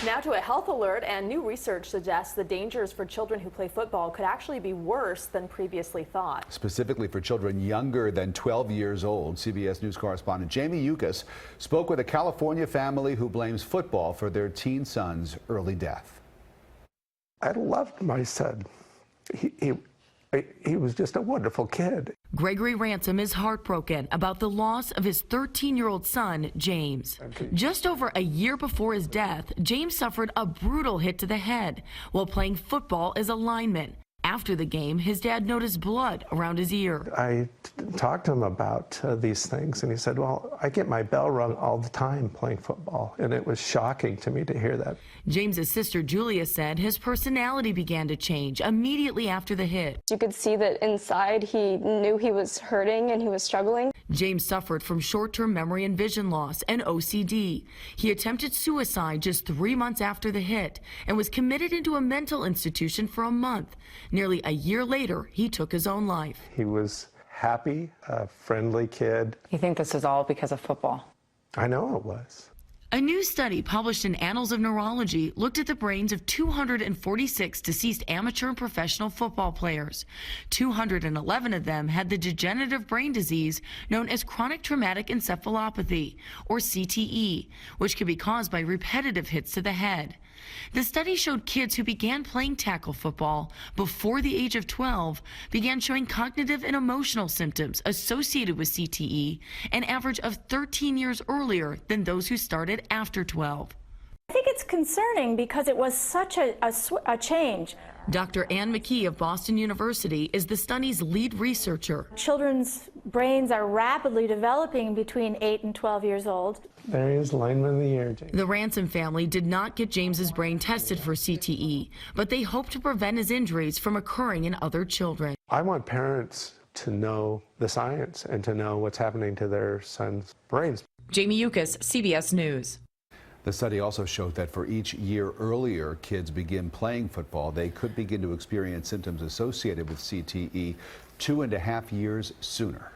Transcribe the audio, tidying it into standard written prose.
Now to a health alert, and new research suggests the dangers for children who play football could actually be worse than previously thought. Specifically for children younger than 12 years old, CBS News correspondent Jamie Yuccas spoke with a California family who blames football for their teen son's early death. I loved my son. He was just a wonderful kid. Gregory Ransom is heartbroken about the loss of his 13-year-old son, James. Just over a year before his death, James suffered a brutal hit to the head while playing football as a lineman. After the game, his dad noticed blood around his ear. I talked to him about these things, and he said, well, I get my bell rung all the time playing football, and it was shocking to me to hear that. James's sister Julia said his personality began to change immediately after the hit. You could see that inside he knew he was hurting and he was struggling. James suffered from short-term memory and vision loss and OCD. He attempted suicide just 3 months after the hit and was committed into a mental institution for a month. Nearly a year later, he took his own life. He was happy, a friendly kid. You think this is all because of football? I know it was. A new study published in Annals of Neurology looked at the brains of 246 deceased amateur and professional football players. 211 of them had the degenerative brain disease known as chronic traumatic encephalopathy, or CTE, which can be caused by repetitive hits to the head. The study showed kids who began playing tackle football before the age of 12 began showing cognitive and emotional symptoms associated with CTE an average of 13 years earlier than those who started after 12. I think it's concerning because it was such a change. Dr. Ann McKee of Boston University is the study's lead researcher. Children's brains are rapidly developing between 8 and 12 years old. There he is, lineman of the year, James. The Ransom family did not get James's brain tested for CTE, but they hope to prevent his injuries from occurring in other children. I want parents to know the science and to know what's happening to their sons' brains. Jamie Yuccas, CBS News. The study also showed that for each year earlier kids begin playing football, they could begin to experience symptoms associated with CTE 2.5 years sooner.